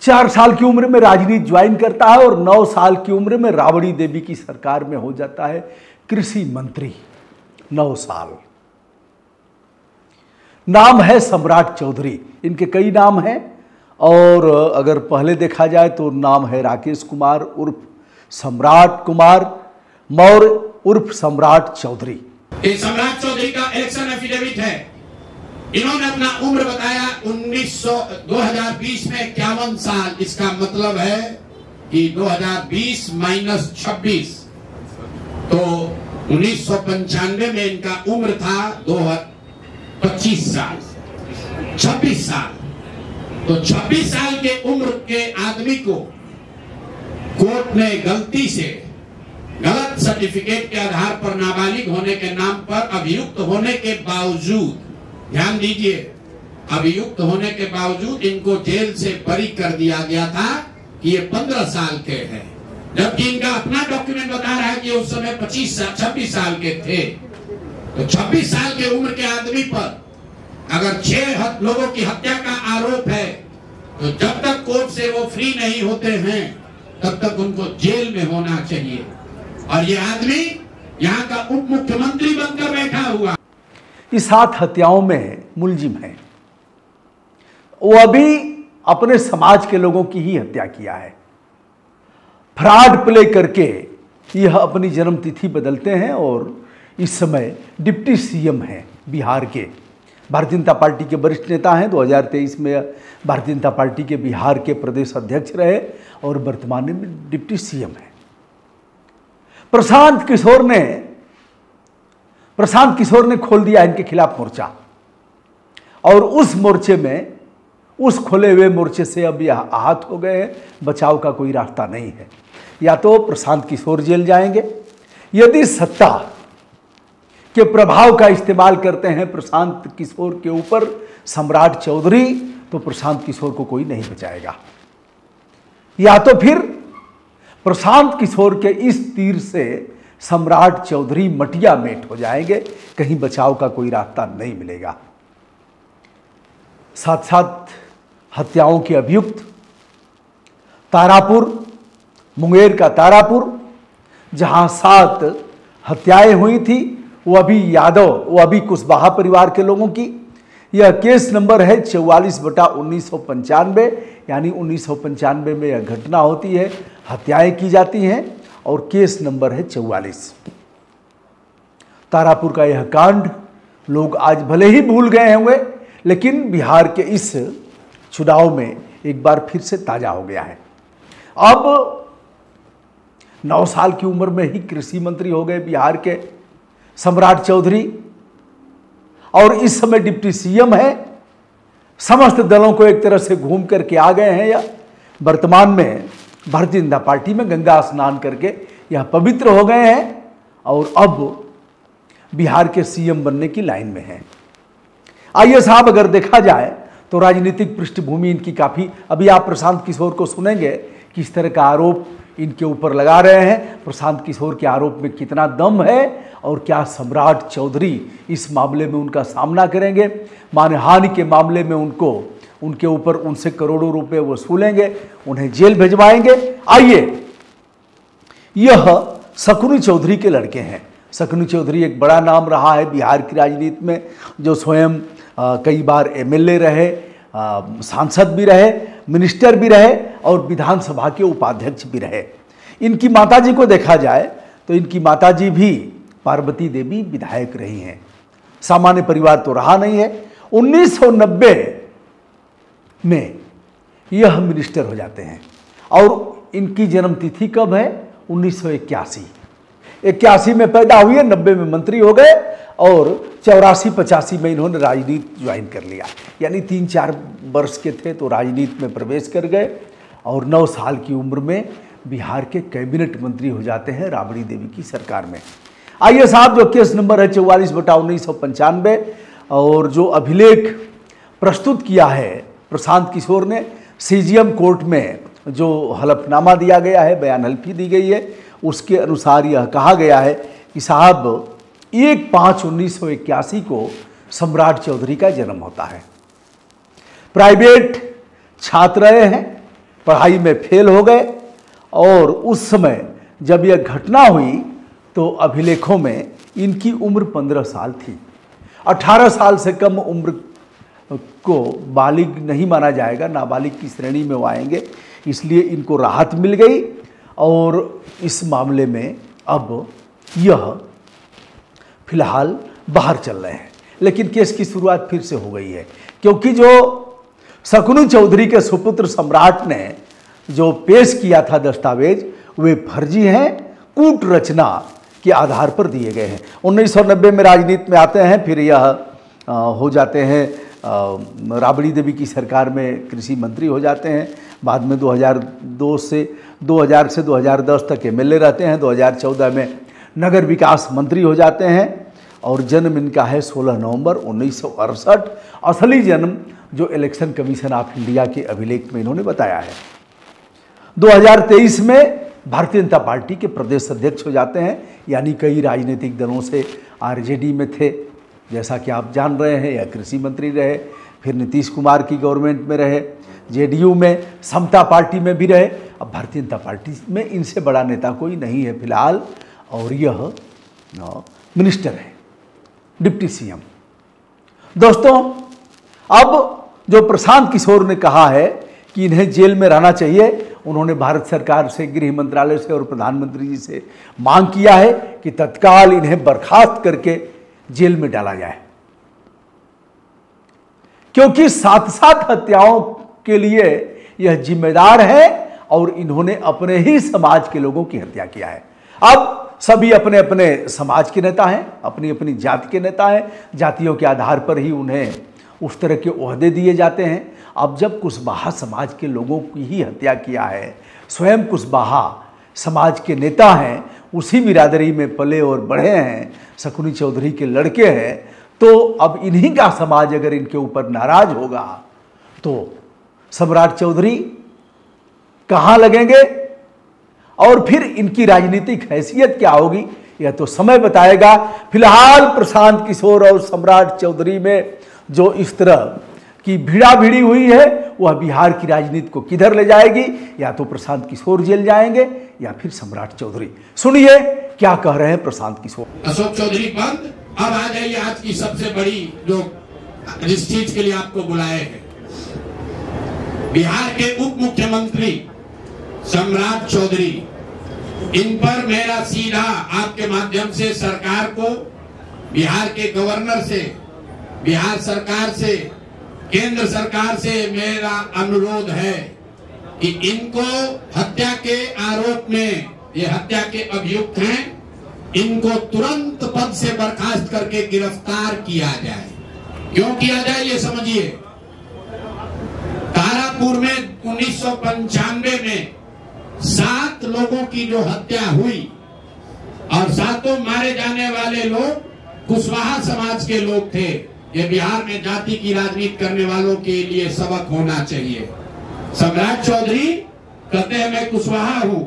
4 साल की उम्र में राजनीति ज्वाइन करता है और 9 साल की उम्र में राबड़ी देवी की सरकार में हो जाता है कृषि मंत्री। 9 साल। नाम है सम्राट चौधरी। इनके कई नाम हैं और अगर पहले देखा जाए तो नाम है राकेश कुमार उर्फ सम्राट कुमार मौर्य उर्फ सम्राट चौधरी। सम्राट चौधरी का इलेक्शन एफिडेविट है। इन्होंने अपना उम्र बताया 2020 में 51 साल। इसका मतलब है कि 2020 माइनस 26 तो 1995 में इनका उम्र था 25 साल 26 साल। तो 26 साल के उम्र के आदमी को कोर्ट ने गलती से गलत सर्टिफिकेट के आधार पर नाबालिग होने के नाम पर अभियुक्त होने के बावजूद, ध्यान दीजिए, अभियुक्त होने के बावजूद इनको जेल से बरी कर दिया गया था कि ये 15 साल के हैं, जबकि इनका अपना डॉक्यूमेंट बता रहा है कि उस समय 26 साल के थे। तो 26 साल के उम्र के आदमी पर अगर 6 लोगों की हत्या का आरोप है तो जब तक कोर्ट से वो फ्री नहीं होते हैं तब तक उनको जेल में होना चाहिए। और ये आदमी यहाँ का उप मुख्यमंत्री बनकर बैठा हुआ। इस 7 हत्याओं में मुलजिम है। वो अभी अपने समाज के लोगों की ही हत्या किया है। फ्रॉड प्ले करके यह अपनी जन्म तिथि बदलते हैं और इस समय डिप्टी सीएम हैं बिहार के। भारतीय जनता पार्टी के वरिष्ठ नेता हैं। 2023 में भारतीय जनता पार्टी के बिहार के प्रदेश अध्यक्ष रहे और वर्तमान में डिप्टी सीएम हैं। प्रशांत किशोर ने खोल दिया इनके खिलाफ मोर्चा और उस मोर्चे में, उस खोले हुए मोर्चे से अब यह आहत हो गए हैं। बचाव का कोई रास्ता नहीं है। या तो प्रशांत किशोर जेल जाएंगे, यदि सत्ता के प्रभाव का इस्तेमाल करते हैं प्रशांत किशोर के ऊपर सम्राट चौधरी, तो प्रशांत किशोर को कोई नहीं बचाएगा। या तो फिर प्रशांत किशोर के इस तीर से सम्राट चौधरी मटिया मेट हो जाएंगे। कहीं बचाव का कोई रास्ता नहीं मिलेगा। साथ साथ हत्याओं के अभियुक्त तारापुर, मुंगेर का तारापुर, जहां 7 हत्याएं हुई थी, वो अभी कुशवाहा परिवार के लोगों की। यह केस नंबर है 44/1995। यानी 1995 में यह घटना होती है, हत्याएं की जाती हैं और केस नंबर है 44। तारापुर का यह कांड लोग आज भले ही भूल गए होंगे, लेकिन बिहार के इस चुनाव में एक बार फिर से ताजा हो गया है। अब 9 साल की उम्र में ही कृषि मंत्री हो गए बिहार के सम्राट चौधरी और इस समय डिप्टी सीएम है। समस्त दलों को एक तरह से घूम करके आ गए हैं। या वर्तमान में भारतीय जनता पार्टी में गंगा स्नान करके यह पवित्र हो गए हैं और अब बिहार के सीएम बनने की लाइन में हैं। आइए साहब, अगर देखा जाए तो राजनीतिक पृष्ठभूमि इनकी काफ़ी, अभी आप प्रशांत किशोर को सुनेंगे किस तरह का आरोप इनके ऊपर लगा रहे हैं। प्रशांत किशोर के आरोप में कितना दम है और क्या सम्राट चौधरी इस मामले में उनका सामना करेंगे। मानहानि के मामले में उनके ऊपर उनसे करोड़ों रुपए वसूलेंगे, उन्हें जेल भिजवाएंगे। आइए, यह शकुनी चौधरी के लड़के हैं। शकुनी चौधरी एक बड़ा नाम रहा है बिहार की राजनीति में, जो स्वयं कई बार एमएलए रहे, सांसद भी रहे, मिनिस्टर भी रहे और विधानसभा के उपाध्यक्ष भी रहे। इनकी माताजी को देखा जाए तो इनकी माताजी भी पार्वती देवी विधायक रही हैं। सामान्य परिवार तो रहा नहीं है। 1990 में यह मिनिस्टर हो जाते हैं और इनकी जन्म तिथि कब है? 1981। 81 में पैदा हुए, 90 में मंत्री हो गए और 84-85 में इन्होंने राजनीति ज्वाइन कर लिया। यानी 3-4 वर्ष के थे तो राजनीति में प्रवेश कर गए और 9 साल की उम्र में बिहार के कैबिनेट मंत्री हो जाते हैं राबड़ी देवी की सरकार में। आइए साहब, जो केस नंबर है 44/1995 और जो अभिलेख प्रस्तुत किया है प्रशांत किशोर ने, सीजीएम कोर्ट में जो हलफनामा दिया गया है, बयान हल्फी दी गई है, उसके अनुसार यह कहा गया है कि साहब 1/5/1981 को सम्राट चौधरी का जन्म होता है। प्राइवेट छात्र रहे हैं, पढ़ाई में फेल हो गए। और उस समय जब यह घटना हुई तो अभिलेखों में इनकी उम्र 15 साल थी। 18 साल से कम उम्र को बालिग नहीं माना जाएगा, नाबालिग की श्रेणी में वो आएंगे, इसलिए इनको राहत मिल गई। और इस मामले में अब यह फिलहाल बाहर चल रहे हैं। लेकिन केस की शुरुआत फिर से हो गई है, क्योंकि जो शकुनी चौधरी के सुपुत्र सम्राट ने जो पेश किया था दस्तावेज, वे फर्जी हैं, कूट रचना के आधार पर दिए गए हैं। 1990 में राजनीति में आते हैं, फिर यह हो जाते हैं राबड़ी देवी की सरकार में कृषि मंत्री हो जाते हैं। बाद में 2000 से 2010 तक एमएलए रहते हैं। 2014 में नगर विकास मंत्री हो जाते हैं। और जन्म इनका है 16 नवंबर 1968। असली जन्म जो इलेक्शन कमीशन ऑफ इंडिया के अभिलेख में इन्होंने बताया है। 2023 में भारतीय जनता पार्टी के प्रदेश अध्यक्ष हो जाते हैं, यानी कई राजनीतिक दलों से आरजेडी में थे, जैसा कि आप जान रहे हैं, या कृषि मंत्री रहे, फिर नीतीश कुमार की गवर्नमेंट में रहे, जेडीयू में, समता पार्टी में भी रहे। अब भारतीय जनता पार्टी में इनसे बड़ा नेता कोई नहीं है फिलहाल, और यह मिनिस्टर है, डिप्टी सीएम। दोस्तों, अब जो प्रशांत किशोर ने कहा है कि इन्हें जेल में रहना चाहिए, उन्होंने भारत सरकार से, गृह मंत्रालय से और प्रधानमंत्री जी से मांग किया है कि तत्काल इन्हें बर्खास्त करके जेल में डाला जाए, क्योंकि 7 हत्याओं के लिए यह जिम्मेदार है और इन्होंने अपने ही समाज के लोगों की हत्या किया है। अब सभी अपने अपने समाज के नेता हैं, अपनी अपनी जाति के नेता हैं, जातियों के आधार पर ही उन्हें उस तरह के ओहदे दिए जाते हैं। अब जब कुशवाहा समाज के लोगों की ही हत्या किया है, स्वयं कुशवाहा समाज के नेता हैं, उसी बिरादरी में पले और बढ़े हैं, शकुनी चौधरी के लड़के हैं, तो अब इन्हीं का समाज अगर इनके ऊपर नाराज होगा तो सम्राट चौधरी कहाँ लगेंगे और फिर इनकी राजनीतिक हैसियत क्या होगी, यह तो समय बताएगा। फिलहाल प्रशांत किशोर और सम्राट चौधरी में जो इस तरह की भिड़ाभिड़ी हुई है, वह बिहार की राजनीति को किधर ले जाएगी। या तो प्रशांत किशोर जेल जाएंगे या फिर सम्राट चौधरी। सुनिए क्या कह रहे हैं प्रशांत किशोर। अशोक चौधरी बंद। अब आ जाइए आज की सबसे बड़ी जो जिस चीज के लिए आपको बुलाए हैं, बिहार के उप मुख्यमंत्री सम्राट चौधरी, इन पर मेरा सीधा आपके माध्यम से सरकार को, बिहार के गवर्नर से, बिहार सरकार से, केंद्र सरकार से मेरा अनुरोध है कि इनको हत्या के आरोप में, ये हत्या के अभियुक्त हैं, इनको तुरंत पद से बर्खास्त करके गिरफ्तार किया जाए। क्यों किया जाए ये समझिए। तारापुर में 1995 में 7 लोगों की जो हत्या हुई और 7 मारे जाने वाले लोग कुशवाहा समाज के लोग थे। ये बिहार में जाति की राजनीति करने वालों के लिए सबक होना चाहिए। सम्राट चौधरी कहते हैं मैं कुशवाहा हूं।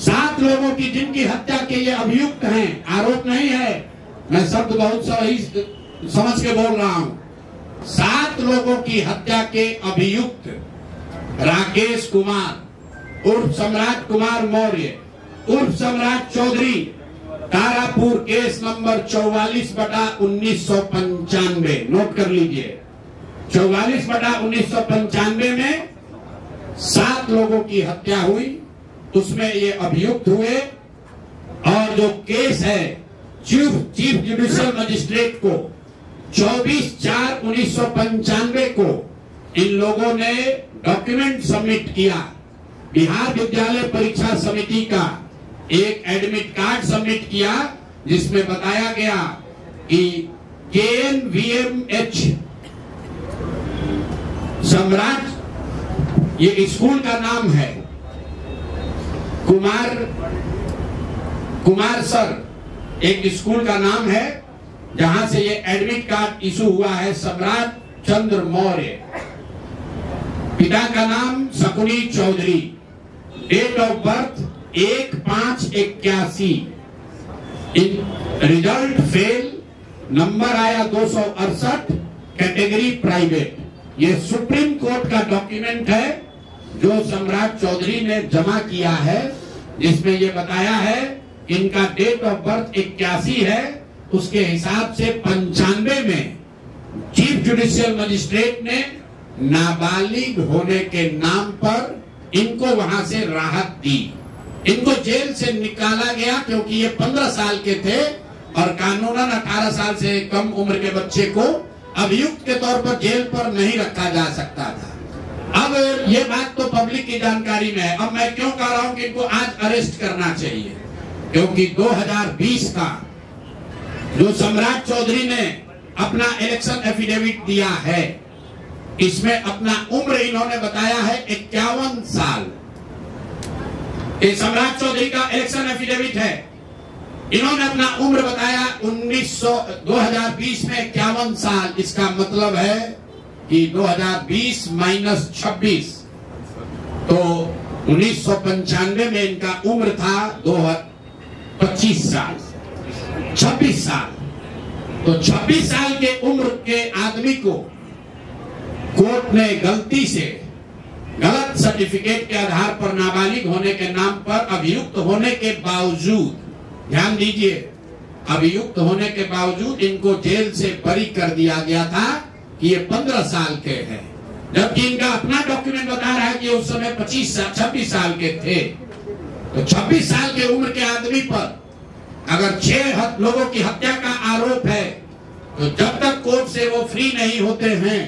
7 लोगों की जिनकी हत्या के ये अभियुक्त हैं, आरोप नहीं है, मैं शब्द बहुत सही समझ के बोल रहा हूं। 7 लोगों की हत्या के अभियुक्त राकेश कुमार उर्फ सम्राट कुमार मौर्य उर्फ Samrat Chaudhary, Tarapur case number 44/1995, note कर लीजिए। 44/1995 में 7 लोगों की हत्या हुई, उसमें ये अभियुक्त हुए। और जो केस है चीफ जुडिशियल मजिस्ट्रेट को 24/4/1995 को इन लोगों ने डॉक्यूमेंट सबमिट किया। बिहार विद्यालय परीक्षा समिति का एक एडमिट कार्ड सबमिट किया, जिसमें बताया गया कि KNVMH सम्राट, ये स्कूल का नाम है, कुमार सर एक स्कूल का नाम है, जहां से ये एडमिट कार्ड इशू हुआ है। सम्राट चंद्र मौर्य, पिता का नाम Shakuni Chaudhary, date of birth 1/5/81, result fail, number आया 268, कैटेगरी प्राइवेट। ये सुप्रीम कोर्ट का डॉक्यूमेंट है। जो सम्राट चौधरी ने जमा किया है, जिसमें ये बताया है इनका डेट ऑफ बर्थ 81 है, उसके हिसाब से 95 में चीफ जुडिशियल मजिस्ट्रेट ने नाबालिग होने के नाम पर इनको वहां से राहत दी। इनको जेल से निकाला गया क्योंकि ये 15 साल के थे और कानूनन 18 साल से कम उम्र के बच्चे को अभियुक्त के तौर पर जेल पर नहीं रखा जा सकता था। अब ये बात तो पब्लिक की जानकारी में है। अब मैं क्यों कह रहा हूं कि इनको आज अरेस्ट करना चाहिए, क्योंकि 2020 का जो सम्राट चौधरी ने अपना इलेक्शन एफिडेविट दिया है, इसमें अपना उम्र इन्होंने बताया है 51 साल। ये सम्राट चौधरी का इलेक्शन एफिडेविट है। इन्होंने अपना उम्र बताया 2020 में 51 साल। इसका मतलब है कि 2020 माइनस 26, तो 1995 में इनका उम्र था 25 साल, 26 साल। तो 26 साल के उम्र के आदमी को कोर्ट ने गलती से गलत सर्टिफिकेट के आधार पर नाबालिग होने के नाम पर अभियुक्त होने के बावजूद, ध्यान दीजिए, अभियुक्त होने के बावजूद इनको जेल से बरी कर दिया गया था कि ये 15 साल के हैं, जबकि इनका अपना डॉक्यूमेंट बता रहा है कि उस समय 26 साल के थे। तो 26 साल के उम्र के आदमी पर अगर 6 लोगों की हत्या का आरोप है, तो जब तक कोर्ट से वो फ्री नहीं होते हैं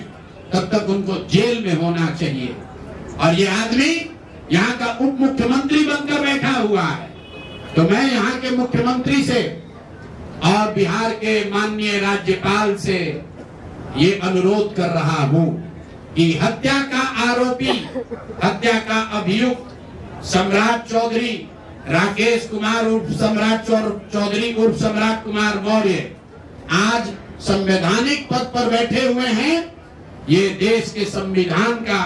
तब तक उनको जेल में होना चाहिए। और ये आदमी यहाँ का उप मुख्यमंत्री बनकर बैठा हुआ है। तो मैं यहाँ के मुख्यमंत्री से और बिहार के माननीय राज्यपाल से ये अनुरोध कर रहा हूँ कि हत्या का आरोपी, हत्या का अभियुक्त सम्राट चौधरी, राकेश कुमार उर्फ सम्राट चौधरी उर्फ सम्राट कुमार मौर्य आज संवैधानिक पद पर बैठे हुए हैं। ये देश के संविधान का,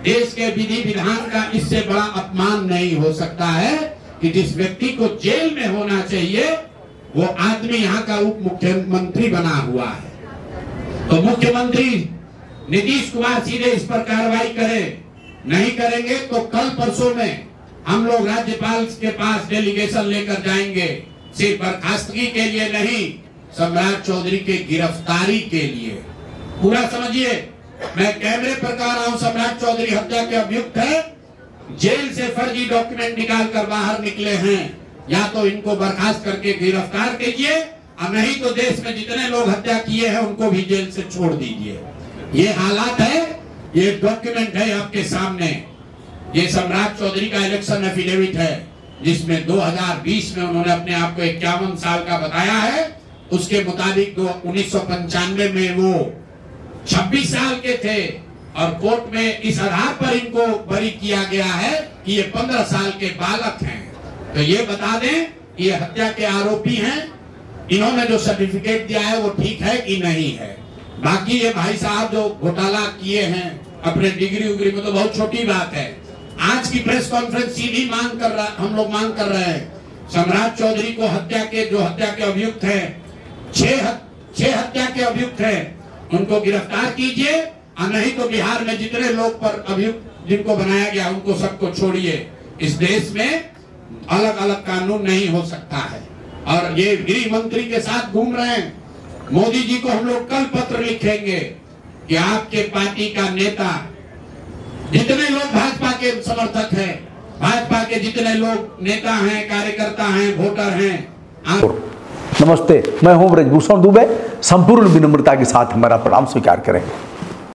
देश के विधि विधान का इससे बड़ा अपमान नहीं हो सकता है कि जिस व्यक्ति को जेल में होना चाहिए वो आदमी यहाँ का उप मुख्यमंत्री बना हुआ है। तो मुख्यमंत्री नीतीश कुमार सीधे इस पर कार्रवाई करें, नहीं करेंगे तो कल परसों में हम लोग राज्यपाल के पास डेलीगेशन लेकर जाएंगे, सिर्फ बर्खास्तगी के लिए नहीं, सम्राट चौधरी के गिरफ्तारी के लिए। पूरा समझिए, मैं कैमरे पर कह रहा हूं, सम्राट चौधरी हत्या के अभियुक्त है, जेल से फर्जी डॉक्यूमेंट निकाल कर बाहर निकले हैं। या तो इनको बर्खास्त करके गिरफ्तार कीजिए और नहीं तो देश में जितने लोग हत्या किए हैं उनको भी जेल से छोड़ दीजिए। ये हालात है, ये डॉक्यूमेंट है आपके सामने। ये सम्राट चौधरी का इलेक्शन एफिडेविट है, जिसमें 2020 में उन्होंने अपने आप को 51 साल का बताया है। उसके मुताबिक 1995 में वो 26 साल के थे और कोर्ट में इस आधार पर इनको बरी किया गया है कि ये 15 साल के बालक हैं। तो ये बता दें कि ये हत्या के आरोपी हैं। इन्होंने जो सर्टिफिकेट दिया है वो ठीक है कि नहीं है। बाकी ये भाई साहब जो घोटाला किए हैं अपने डिग्री उग्री में, तो बहुत छोटी बात है। आज की प्रेस कॉन्फ्रेंस सीधी हम लोग मांग कर रहे हैं, सम्राट चौधरी को हत्या के अभियुक्त हैं, 6 हत्या के अभियुक्त हैं, उनको गिरफ्तार कीजिए और नहीं तो बिहार में जितने लोग पर अभियुक्त जिनको बनाया गया उनको सबको छोड़िए। इस देश में अलग अलग कानून नहीं हो सकता है। और ये गृह मंत्री के साथ घूम रहे हैं। मोदी जी को हम लोग कल पत्र लिखेंगे कि आपके पार्टी का नेता, जितने लोग भाजपा के समर्थक हैं, भाजपा के जितने लोग नेता हैं, कार्यकर्ता हैं, वोटर हैं, नमस्ते, मैं हूं ब्रजभूषण दुबे। संपूर्ण विनम्रता के साथ हमारा प्रणाम स्वीकार करें।